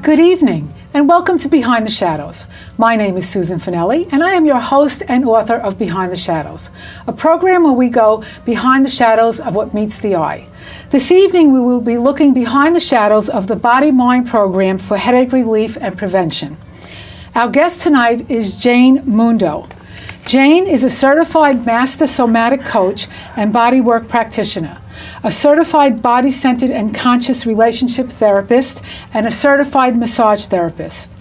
Good evening, and welcome to Behind the Shadows. My name is Susan Finelli, and I am your host and author of Behind the Shadows, a program where we go behind the shadows of what meets the eye. This evening, we will be looking behind the shadows of the Body-Mind program for headache relief and prevention. Our guest tonight is Jane Mundo. Jane is a Certified Master Somatic Coach and bodywork practitioner, a certified body-centered and conscious relationship therapist, and a certified massage therapist.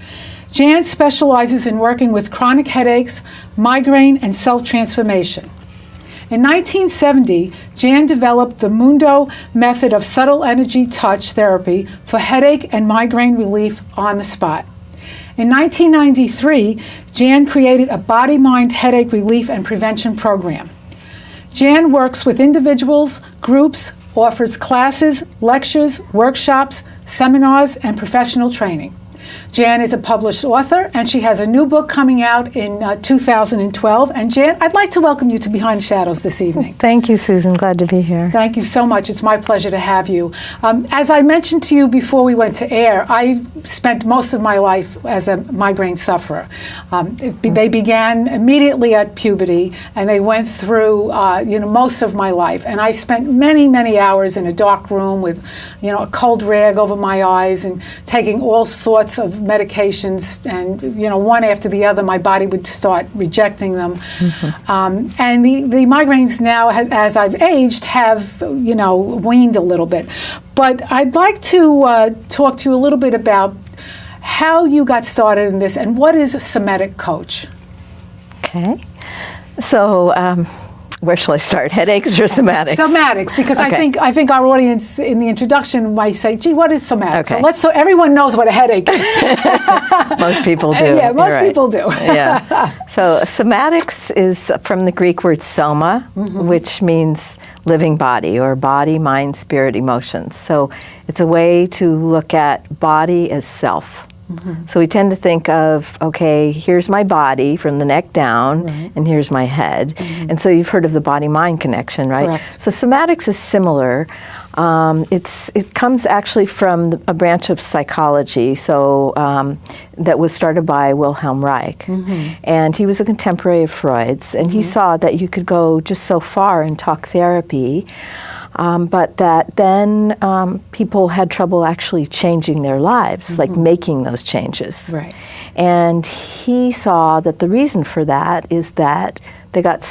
Jan specializes in working with chronic headaches, migraine, and self-transformation. In 1970, Jan developed the Mundo Method of subtle energy touch therapy for headache and migraine relief on the spot. In 1993, Jan created a body-mind headache relief and prevention program. Jan works with individuals, groups, offers classes, lectures, workshops, seminars, and professional training. Jan is a published author, and she has a new book coming out in 2012. And Jan, I'd like to welcome you to Behind the Shadows this evening. Thank you, Susan. Glad to be here. Thank you so much. It's my pleasure to have you. As I mentioned to you before we went to air, I spent most of my life as a migraine sufferer. They began immediately at puberty, and they went through most of my life. And I spent many, many hours in a dark room with a cold rag over my eyes and taking all sorts of medications, and one after the other, my body would start rejecting them. Mm-hmm. And the migraines now, as I've aged, have weaned a little bit. But I'd like to talk to you a little bit about how you got started in this and what is a somatic coach. Okay, so where shall I start? Headaches or somatics? Somatics, because okay. I think our audience in the introduction might say, "Gee, what is somatic?" Okay. So everyone knows what a headache is. Most people do. Yeah, most people do. Yeah. So somatics is from the Greek word soma, mm-hmm. which means living body, or body, mind, spirit, emotions. So it's a way to look at body as self. Mm-hmm. So we tend to think of, okay, here's my body from the neck down, right. and here's my head. Mm-hmm. And so you've heard of the body-mind connection, right? Correct. So somatics is similar. It comes actually from a branch of psychology, that was started by Wilhelm Reich. Mm-hmm. And he was a contemporary of Freud's, and mm-hmm. he saw that you could go just so far in talk therapy, but that then people had trouble actually changing their lives, mm-hmm. like making those changes. Right. And he saw that the reason for that is that they got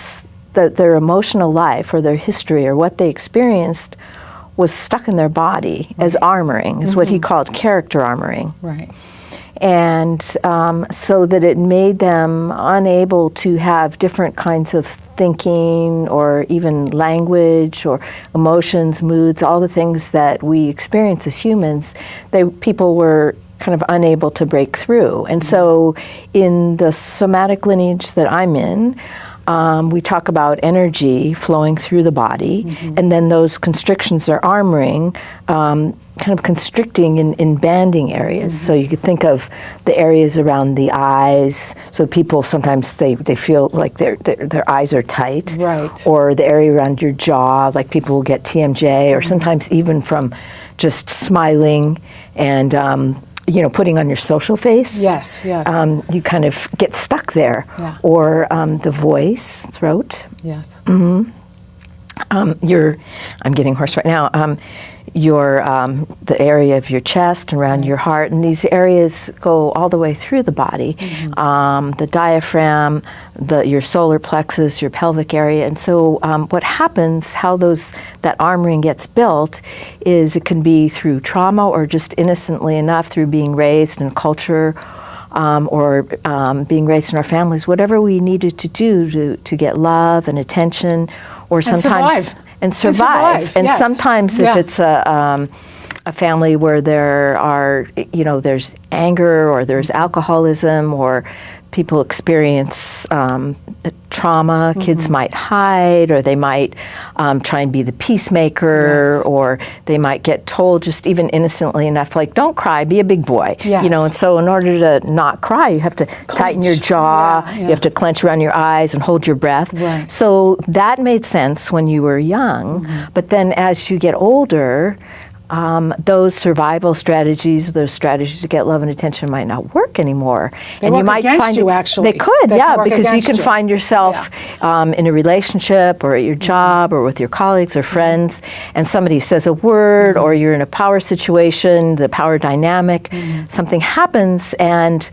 their emotional life or their history or what they experienced was stuck in their body, right. as armoring, is mm-hmm. what he called character armoring. Right. And so that it made them unable to have different kinds of thinking or even language or emotions, moods, all the things that we experience as humans, people were kind of unable to break through. And mm-hmm. so in the somatic lineage that I'm in, we talk about energy flowing through the body, mm-hmm. and then those constrictions or armoring, kind of constricting in banding areas. Mm-hmm. So you could think of the areas around the eyes. So people sometimes they feel like their eyes are tight, right. or the area around your jaw, like people will get TMJ, or mm-hmm. sometimes even from just smiling and putting on your social face. Yes. You kind of get stuck there. Yeah. Or the voice, throat. Yes. Mm-hmm. I'm getting hoarse right now. The area of your chest and around right. your heart, and these areas go all the way through the body. Mm-hmm. The diaphragm, your solar plexus, your pelvic area. And so what happens, how that armoring gets built, is it can be through trauma or just innocently enough through being raised in culture, or being raised in our families, whatever we needed to do to get love and attention, or sometimes survive. And yes. sometimes yeah. if it's a family where there's anger or there's alcoholism or people experience trauma, mm-hmm. kids might hide, or they might try and be the peacemaker, yes. or they might get told just even innocently enough, like, don't cry, be a big boy. Yes. And so in order to not cry, you have to tighten your jaw, you have to clench around your eyes and hold your breath. Right. So that made sense when you were young, mm-hmm. but then as you get older, those survival strategies, those strategies to get love and attention might not work anymore. They and work you might against find you, actually. They could, because you can you. find yourself in a relationship or at your job or with your colleagues or friends, and somebody says a word, or you're in a power situation, the power dynamic, something happens, and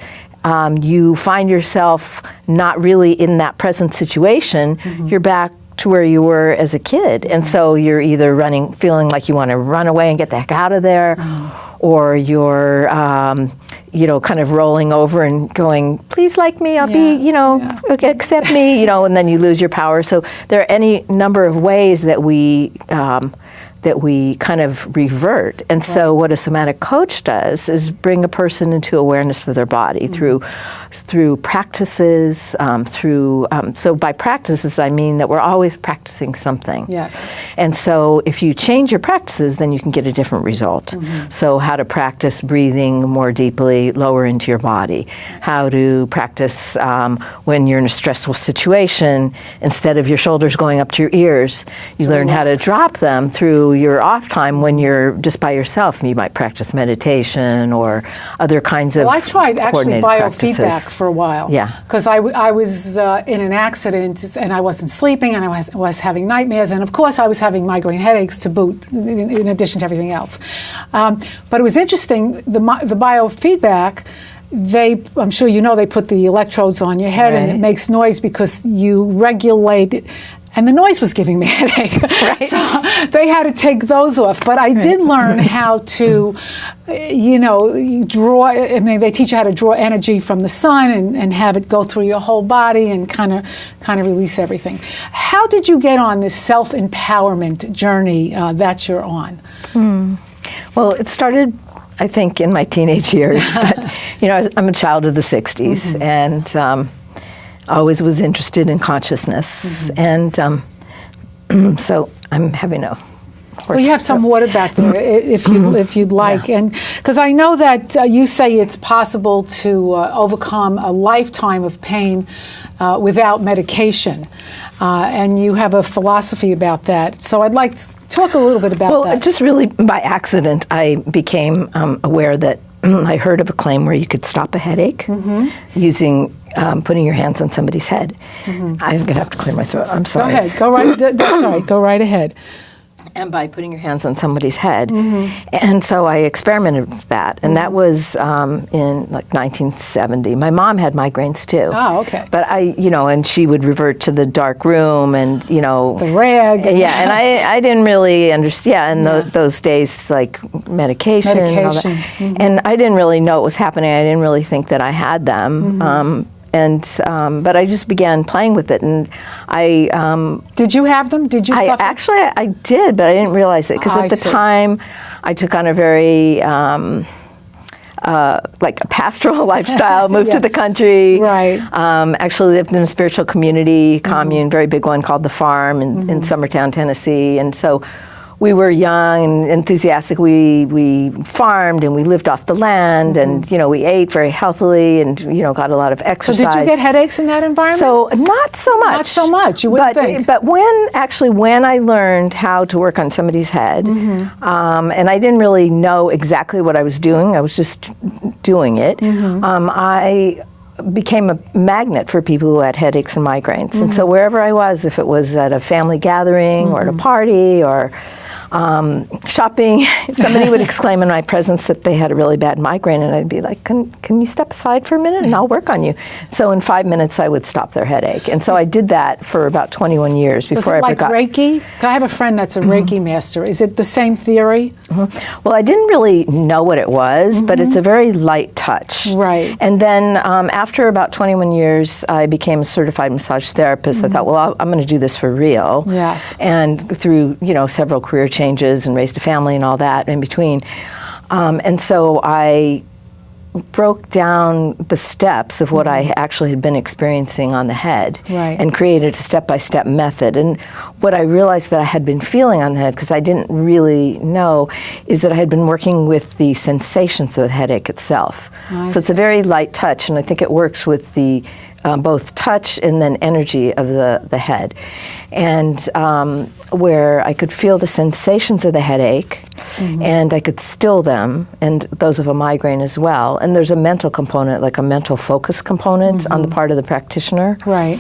you find yourself not really in that present situation. You're back to where you were as a kid, and so you're either feeling like you want to run away and get the heck out of there, or you're kind of rolling over and going, please like me, I'll be, okay, accept me, and then you lose your power. So there are any number of ways that we kind of revert. And so what a somatic coach does is bring a person into awareness of their body through practices, so by practices I mean that we're always practicing something. Yes. And so if you change your practices, then you can get a different result. So how to practice breathing more deeply, lower into your body. How to practice when you're in a stressful situation, instead of your shoulders going up to your ears, you learn how to drop them through your off time when you're just by yourself. You might practice meditation or other kinds of I tried actually biofeedback practices for a while. Yeah. Because I was in an accident and I wasn't sleeping and I was having nightmares, and of course I was having migraine headaches to boot in addition to everything else. But it was interesting, the biofeedback, I'm sure you know, they put the electrodes on your head and it makes noise because you regulate it. And the noise was giving me a headache. Right. So they had to take those off. But I did learn how to, draw. I mean, they teach you how to draw energy from the sun and have it go through your whole body and kind of release everything. How did you get on this self-empowerment journey that you're on? Well, it started, I think, in my teenage years. But, I'm a child of the 60s, and always was interested in consciousness, and so I'm having a horse. Well, you have some water back there, if you'd like, and because I know that you say it's possible to overcome a lifetime of pain without medication, and you have a philosophy about that. So I'd like to talk a little bit about that. Well, just really by accident, I became aware that I heard of a claim where you could stop a headache using putting your hands on somebody's head. I'm going to have to clear my throat. I'm sorry. Go ahead. Go right. That's all right. Go right ahead. And by putting your hands on somebody's head. And so I experimented with that. And that was in like 1970. My mom had migraines too. Oh, okay. But and she would revert to the dark room and, the rag. Yeah, and I didn't really understand those days, like medication. And all that. And I didn't really know what was happening. I didn't really think that I had them. But I just began playing with it, and I did you have them? Did you suffer? Actually, I did, but I didn't realize it because at the time I took on a very like a pastoral lifestyle. Moved to the country. Right. Actually lived in a spiritual community commune, very big one called the Farm in Summertown, Tennessee, and so. We were young and enthusiastic. We farmed and we lived off the land, and we ate very healthily, and got a lot of exercise. So did you get headaches in that environment? So not so much. Not so much. You wouldn't think. But when I learned how to work on somebody's head, and I didn't really know exactly what I was doing. I was just doing it. I became a magnet for people who had headaches and migraines, and so wherever I was, if it was at a family gathering or at a party or shopping, somebody would exclaim in my presence that they had a really bad migraine, and I'd be like, can you step aside for a minute and I'll work on you? So in 5 minutes I would stop their headache. And so I did that for about 21 years before I forgot. Was it like Reiki? I have a friend that's a Reiki master. Is it the same theory? Well, I didn't really know what it was, but it's a very light touch. Right. And then after about 21 years, I became a certified massage therapist. I thought, well, I'm going to do this for real. Yes. And through, several career changes and raised a family and all that in between. And so I broke down the steps of what I actually had been experiencing on the head and created a step-by-step method. And what I realized that I had been feeling on the head, because I didn't really know, is that I had been working with the sensations of the headache itself. So it's a very light touch, and I think it works with the both touch and then energy of the head. And where I could feel the sensations of the headache, and I could still them, and those of a migraine as well. And there's a mental component, like a mental focus component on the part of the practitioner. Right.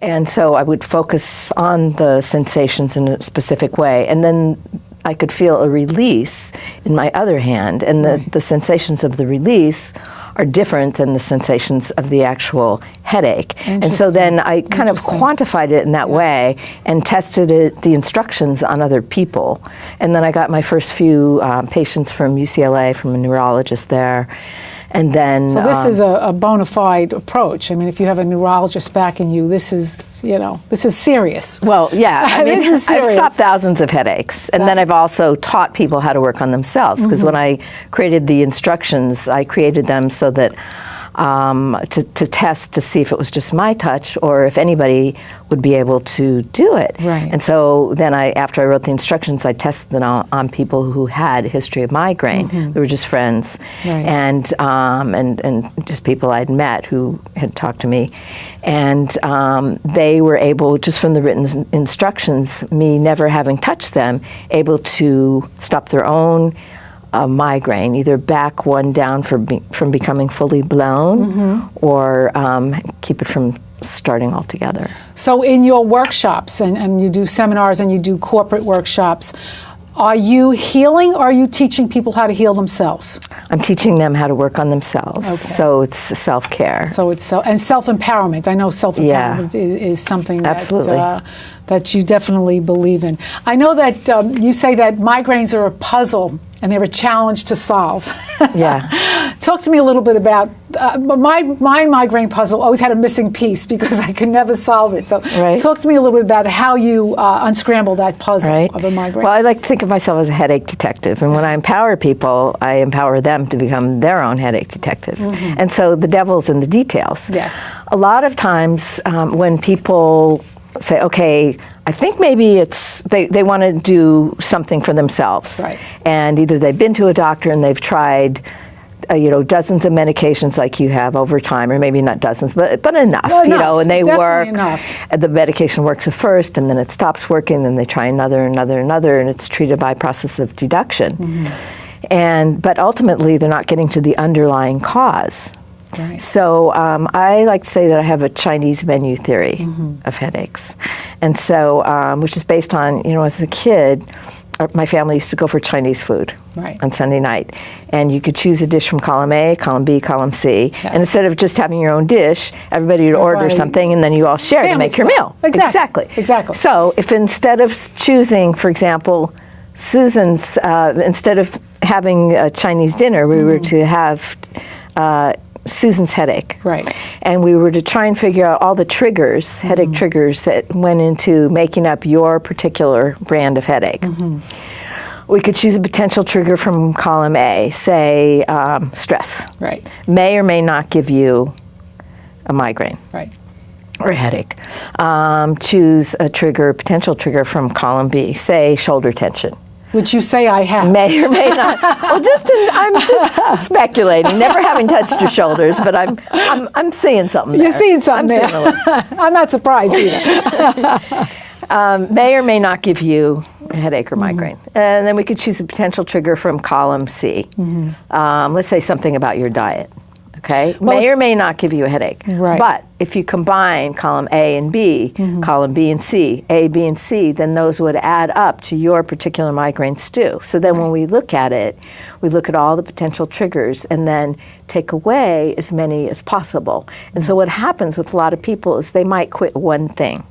And so I would focus on the sensations in a specific way, and then I could feel a release in my other hand, and the sensations of the release are different than the sensations of the actual headache. And so then I kind of quantified it in that way and tested the instructions on other people. And then I got my first few patients from UCLA, from a neurologist there. And then, so this is a bona fide approach. I mean, if you have a neurologist backing you, this is, this is serious. Well, yeah. I mean, This is serious. I've stopped thousands of headaches. And then I've also taught people how to work on themselves. Because when I created the instructions, I created them so that to test to see if it was just my touch or if anybody would be able to do it. Right. And so then after I wrote the instructions, I tested them on people who had a history of migraine. They were just friends, and just people I'd met who had talked to me. And they were able, just from the written instructions, me never having touched them, able to stop their own migraine, either back one down from becoming fully blown, or keep it from starting altogether. So in your workshops, and you do seminars and you do corporate workshops, are you healing or are you teaching people how to heal themselves? I'm teaching them how to work on themselves. Okay. So it's self-care. So it's self-empowerment. I know self-empowerment is something that you definitely believe in. I know that you say that migraines are a puzzle and they're a challenge to solve. Yeah. Talk to me a little bit about my migraine puzzle always had a missing piece because I could never solve it. So talk to me a little bit about how you unscramble that puzzle of a migraine. Well, I like to think of myself as a headache detective. And when I empower people, I empower them to become their own headache detectives. And so the devil's in the details. Yes. A lot of times when people say, okay, I think maybe it's they want to do something for themselves. Right. And either they've been to a doctor and they've tried dozens of medications like you have over time, or maybe not dozens, but enough, and they work. Enough. The medication works at first, and then it stops working, then they try another, and it's treated by process of deduction. But ultimately, they're not getting to the underlying cause. Right. So I like to say that I have a Chinese menu theory of headaches, and so which is based on, as a kid, my family used to go for Chinese food on Sunday night, and you could choose a dish from column A, column B, column C, and instead of just having your own dish, everybody would order something, and then you all share to make your meal. Exactly. So if instead of choosing, for example, Susan's, instead of having a Chinese dinner, we were to have Susan's headache. Right. And we were to try and figure out all the triggers, headache triggers, that went into making up your particular brand of headache. We could choose a potential trigger from column A, say stress. Right. May or may not give you a migraine. Right. Or a headache. Choose a potential trigger from column B, say shoulder tension. Which you say I have. May or may not. Well, I'm just speculating, never having touched your shoulders, but I'm seeing something there. You're seeing something there. I'm not surprised either. May or may not give you a headache or migraine. And then we could choose a potential trigger from column C. Let's say something about your diet. Okay, may or may not give you a headache. Right. But if you combine column A and B, column B and C, A, B, and C, then those would add up to your particular migraine stew. So then when we look at it, we look at all the potential triggers and then take away as many as possible. And so what happens with a lot of people is they might quit one thing.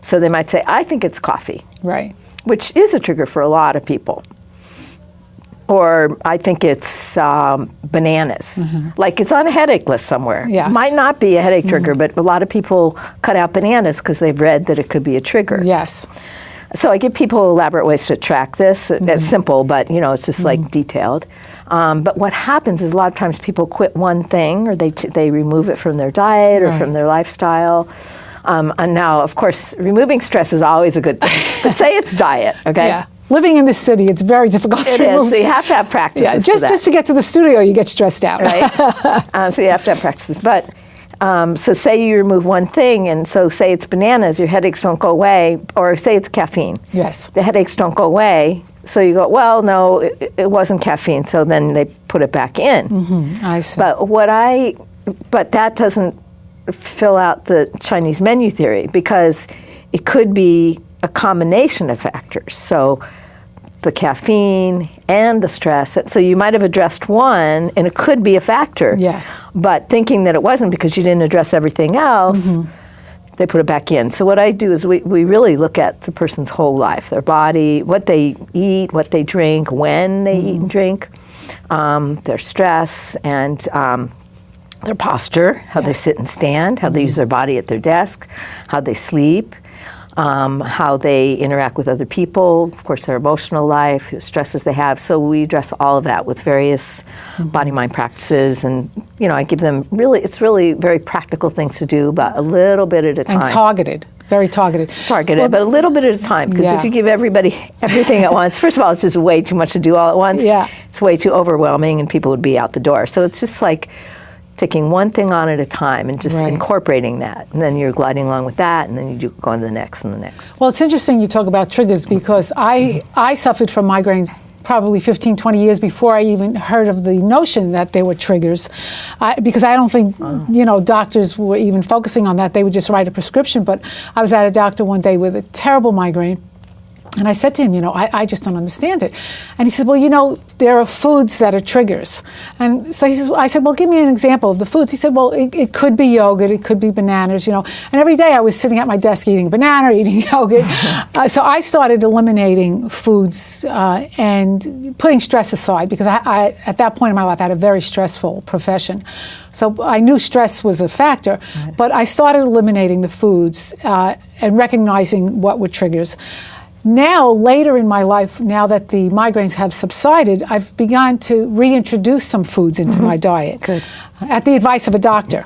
So they might say, I think it's coffee. Right. Which is a trigger for a lot of people. Or I think it's bananas. Like it's on a headache list somewhere. Yes. Might not be a headache trigger, but a lot of people cut out bananas because they've read that it could be a trigger. Yes. So I give people elaborate ways to track this. It's simple, but it's just like detailed. But what happens is a lot of times people quit one thing, or they remove it from their diet or from their lifestyle. And now, of course, removing stress is always a good thing. But say it's diet, okay? Yeah. Living in this city, it's very difficult to remove. So you have to have practices. Yeah, just to get to the studio, you get stressed out. Right. So you have to have practices. But So say you remove one thing, and so say it's bananas, your headaches don't go away, or say it's caffeine. Yes. The headaches don't go away, so you go, well, no, it wasn't caffeine, so then they put it back in. Mm-hmm. I see. But that doesn't fill out the Chinese menu theory, because it could be a combination of factors. So the caffeine and the stress. So you might have addressed one, and it could be a factor. Yes. But thinking that it wasn't because you didn't address everything else, they put it back in. So what I do is we really look at the person's whole life, their body, what they eat, what they drink, when they eat and drink, their stress, and their posture, how they sit and stand, how they use their body at their desk, how they sleep, how they interact with other people, of course their emotional life, the stresses they have. So we address all of that with various body-mind practices, and I give them it's really very practical things to do, but a little bit at a time. And targeted. Very targeted. Targeted, but a little bit at a time, because if you give everybody everything at once, first of all, it's just way too much to do all at once. Yeah. It's way too overwhelming, and people would be out the door. So it's just like taking one thing on at a time and just incorporating that. And then you're gliding along with that, and then you go on to the next and the next. Well, it's interesting you talk about triggers, because I suffered from migraines probably 15, 20 years before I even heard of the notion that they were triggers, because I don't think, doctors were even focusing on that. They would just write a prescription. But I was at a doctor one day with a terrible migraine, and I said to him, I just don't understand it. And he said, well, there are foods that are triggers. And so I said, well, give me an example of the foods. He said, well, it could be yogurt, it could be bananas, And every day I was sitting at my desk eating a banana, eating yogurt. So I started eliminating foods and putting stress aside, because I, at that point in my life, I had a very stressful profession. So I knew stress was a factor, but I started eliminating the foods and recognizing what were triggers. Now, later in my life, now that the migraines have subsided, I've begun to reintroduce some foods into my diet. Good. At the advice of a doctor,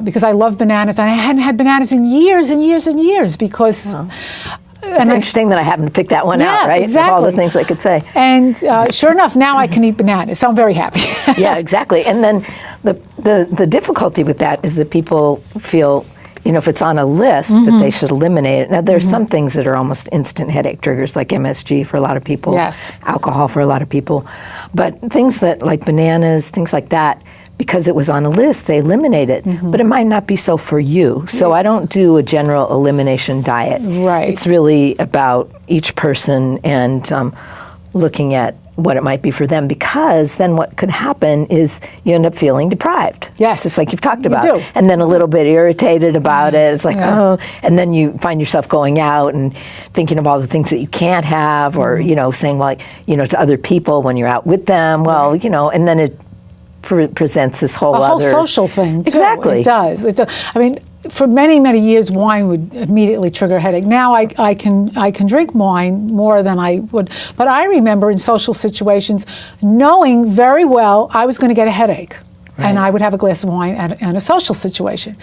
because I love bananas. And I hadn't had bananas in years and years and years, because... It's interesting that I happened to pick that one out, right? Exactly. Of all the things I could say. And sure enough, now I can eat bananas, so I'm very happy. Yeah, exactly. And then the difficulty with that is that people feel... if it's on a list, that they should eliminate it. Now, there's some things that are almost instant headache triggers, like MSG for a lot of people, alcohol for a lot of people. But things that, like bananas, things like that, because it was on a list, they eliminate it. But it might not be so for you. So I don't do a general elimination diet. Right. It's really about each person and looking at what it might be for them, because then what could happen is you end up feeling deprived. Yes. Just like you've talked about. You do. And then a little bit irritated about it. It's like, and then you find yourself going out and thinking of all the things that you can't have, or, saying, well, to other people when you're out with them, well, and then it presents this whole whole social thing, too. Exactly. It does. I mean, for many, many years, wine would immediately trigger a headache. Now I can drink wine more than I would. But I remember in social situations knowing very well I was going to get a headache. Right. And I would have a glass of wine in a social situation.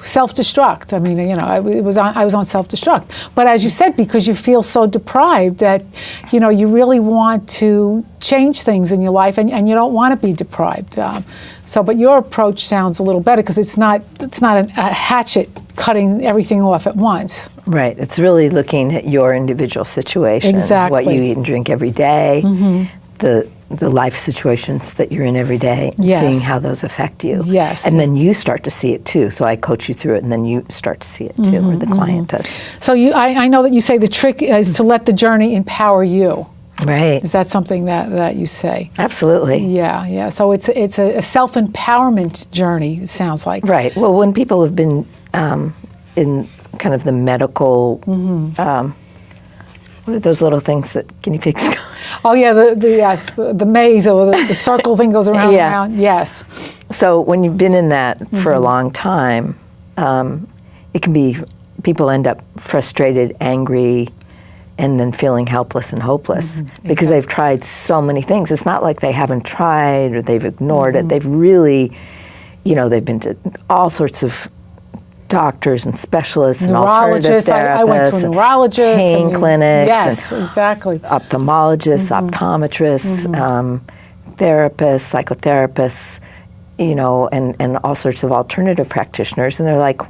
Self-destruct. I mean, I was on self-destruct. But as you said, because you feel so deprived that, you really want to change things in your life, and you don't want to be deprived. But your approach sounds a little better, because it's not a hatchet cutting everything off at once. Right. It's really looking at your individual situation. Exactly. What you eat and drink every day. The life situations that you're in every day, and seeing how those affect you. Yes. And then you start to see it too. So I coach you through it, and then you start to see it too, or the client does. So I know that you say the trick is to let the journey empower you. Right. Is that something that you say? Absolutely. Yeah. So it's a self-empowerment journey, it sounds like. Right. Well, when people have been in kind of the medical, what are those little things that guinea pigs go? Oh yeah, the maze, or the circle thing goes around and around. Yes. So when you've been in that for a long time, it can be, people end up frustrated, angry, and then feeling helpless and hopeless because they've tried so many things. It's not like they haven't tried or they've ignored it. They've really, they've been to all sorts of doctors and specialists and alternative therapists. I went to a neurologist. Pain clinics. Yes, exactly. Ophthalmologists, optometrists, therapists, psychotherapists, you know, and all sorts of alternative practitioners, and they're like,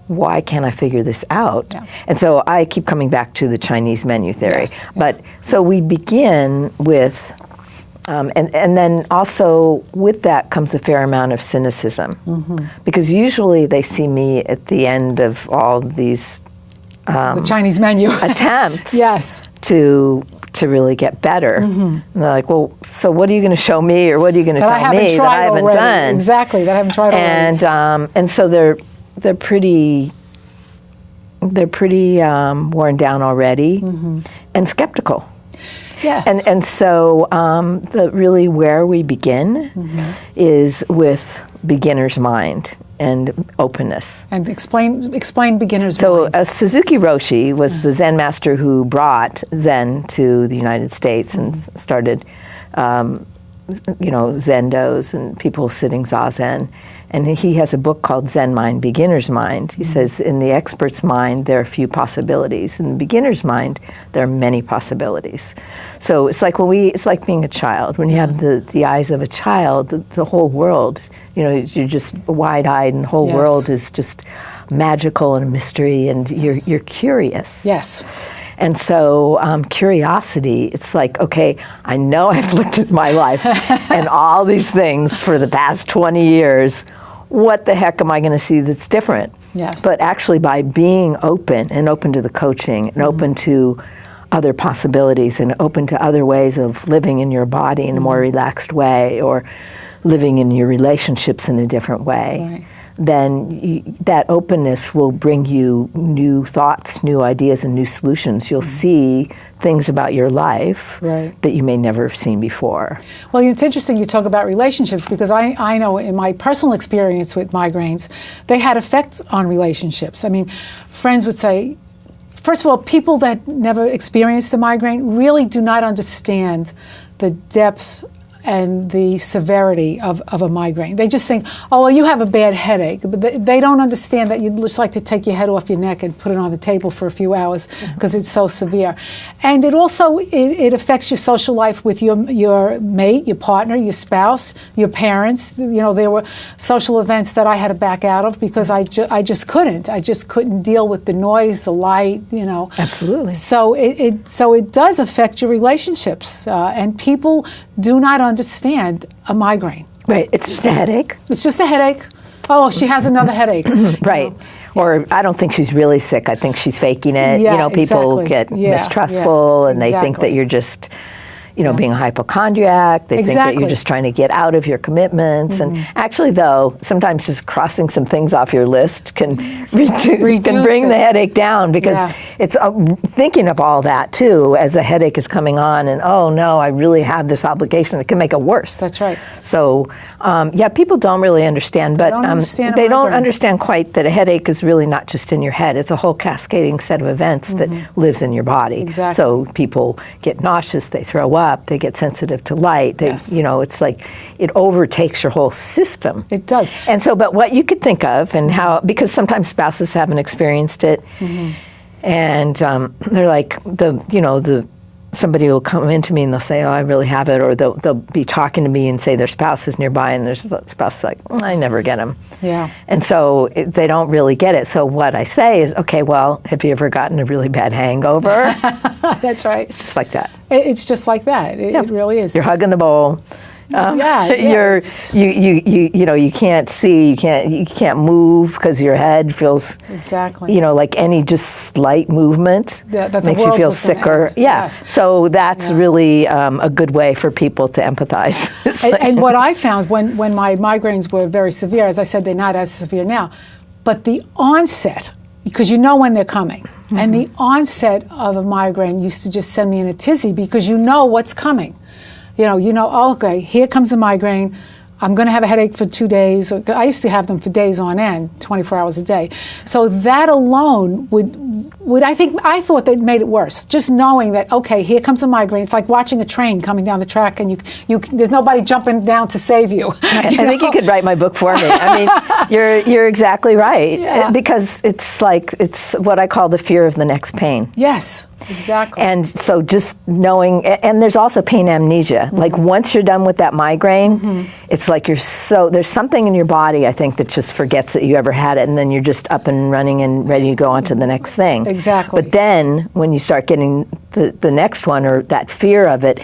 why can't I figure this out? Yeah. And so I keep coming back to the Chinese menu theory. Yes, yeah. But so we begin with, and then also with that comes a fair amount of cynicism, because usually they see me at the end of all these the Chinese menu attempts yes. to really get better. And they're like, well, so what are you going to show me, or what are you going to tell me that I haven't done? Exactly, that I haven't tried already. And so they're pretty worn down already and skeptical. Yes. And so really where we begin is with beginner's mind and openness. And explain beginner's mind. So Suzuki Roshi was the Zen master who brought Zen to the United States and started, Zendos and people sitting Zazen. And he has a book called Zen Mind, Beginner's Mind. He says in the expert's mind, there are few possibilities. In the beginner's mind, there are many possibilities. So it's like it's like being a child. When you have the eyes of a child, the whole world, you're just wide-eyed, and the whole world is just magical and a mystery, and you're curious. Yes. And so curiosity, it's like, okay, I know I've looked at my life and all these things for the past 20 years. What the heck am I going to see that's different? Yes. But actually by being open to the coaching and open to other possibilities and open to other ways of living in your body in a more relaxed way, or living in your relationships in a different way. Right. Then that openness will bring you new thoughts, new ideas, and new solutions. You'll see things about your life that you may never have seen before. Well, it's interesting you talk about relationships, because I know in my personal experience with migraines, they had effects on relationships. I mean, friends would say, first of all, people that never experienced a migraine really do not understand the depth and the severity of a migraine. They just think, oh, well, you have a bad headache. But they don't understand that you'd just like to take your head off your neck and put it on the table for a few hours because it's so severe. And it also, it affects your social life with your mate, your partner, your spouse, your parents. There were social events that I had to back out of because I just couldn't. I just couldn't deal with the noise, the light, Absolutely. So it does affect your relationships, and people do not understand a migraine. Right, it's just a headache. It's just a headache. Oh, she has another headache. Right. Or I don't think she's really sick. I think she's faking it. Yeah, people get mistrustful and they think that you're just, being a hypochondriac. They think that you're just trying to get out of your commitments. And actually, though, sometimes just crossing some things off your list can bring the headache down, because it's thinking of all that, too, as a headache is coming on, and, oh, no, I really have this obligation. It can make it worse. That's right. So, people don't really understand, but they don't understand quite that a headache is really not just in your head. It's a whole cascading set of events that lives in your body. Exactly. So people get nauseous, they throw up, they get sensitive to light. It's like it overtakes your whole system. It does. And so, but what you could think of, and how, because sometimes spouses haven't experienced it, and they're like, somebody will come into me and they'll say, oh, I really have it, or they'll be talking to me and say their spouse is nearby, and their spouse is like, I never get them. Yeah. And so they don't really get it. So what I say is, okay, well, have you ever gotten a really bad hangover? That's right. It's just like that. It's just like that. It really is. You're hugging the bowl. You can't see, you can't move because your head feels like any just slight movement makes you feel sicker. So that's really a good way for people to empathize. And what I found when my migraines were very severe, as I said, they're not as severe now, but the onset, because when they're coming, and the onset of a migraine used to just send me in a tizzy, because what's coming. Oh, okay, here comes a migraine. I'm going to have a headache for 2 days. I used to have them for days on end, 24 hours a day. So that alone would I thought that made it worse. Just knowing that, okay, here comes a migraine. It's like watching a train coming down the track, and there's nobody jumping down to save you. I think you could write my book for me. I mean, you're exactly right, because it's what I call the fear of the next pain. Yes. Exactly. And so just knowing, and there's also pain amnesia. Like once you're done with that migraine, it's like there's something in your body, I think, that just forgets that you ever had it, and then you're just up and running and ready to go on to the next thing. Exactly. But then when you start getting the next one, or that fear of it,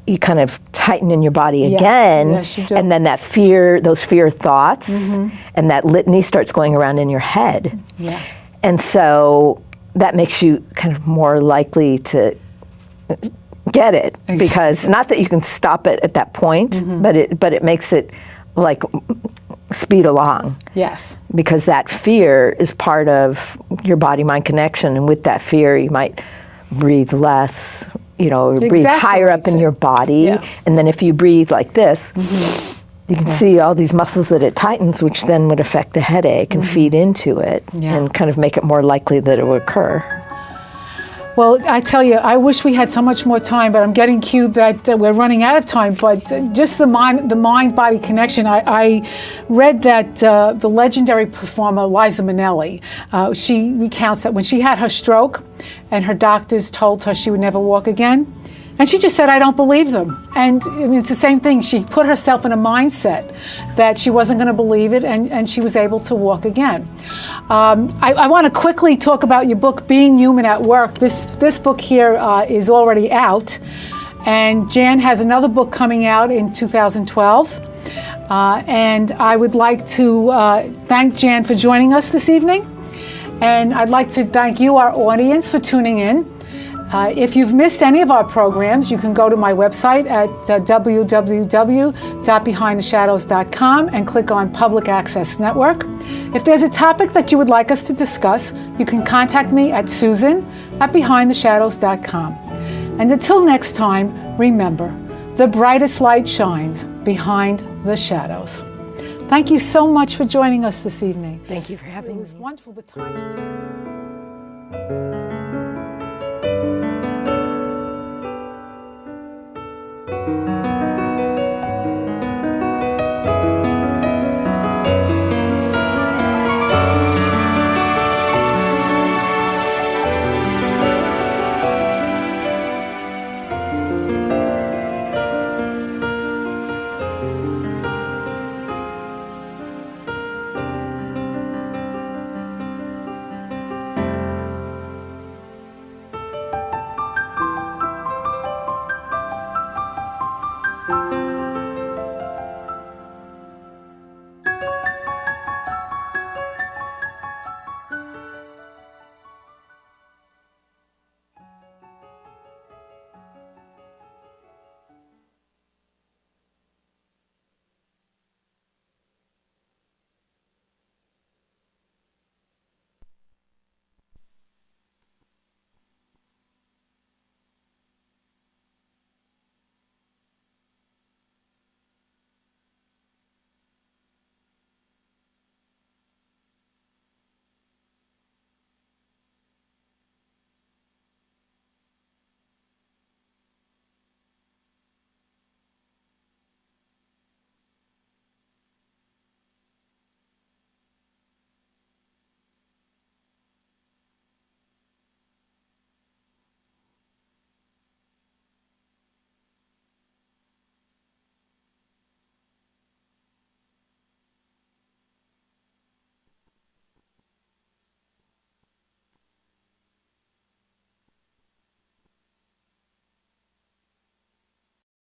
you kind of tighten in your body again, yes, you do. and then that fear, those fear thoughts, and that litany starts going around in your head. Yeah. And so that makes you kind of more likely to get it, because not that you can stop it at that point, but it makes it like speed along. Yes. Because that fear is part of your body-mind connection, and with that fear you might breathe less, breathe higher up in your body, and then if you breathe like this, you can see all these muscles that it tightens, which then would affect the headache and feed into it and kind of make it more likely that it will occur. Well, I tell you, I wish we had so much more time, but I'm getting cued that we're running out of time. But just the mind-body connection, I read that the legendary performer Liza Minnelli, she recounts that when she had her stroke and her doctors told her she would never walk again, and she just said, I don't believe them. And I mean, it's the same thing. She put herself in a mindset that she wasn't going to believe it, and she was able to walk again. I want to quickly talk about your book, Being Human at Work. This book here is already out, and Jan has another book coming out in 2012. And I would like to thank Jan for joining us this evening. And I'd like to thank you, our audience, for tuning in. If you've missed any of our programs, you can go to my website at www.behindtheshadows.com and click on Public Access Network. If there's a topic that you would like us to discuss, you can contact me at susan@behindtheshadows.com. And until next time, remember, the brightest light shines behind the shadows. Thank you so much for joining us this evening. Thank you for having me. It was wonderful. The time is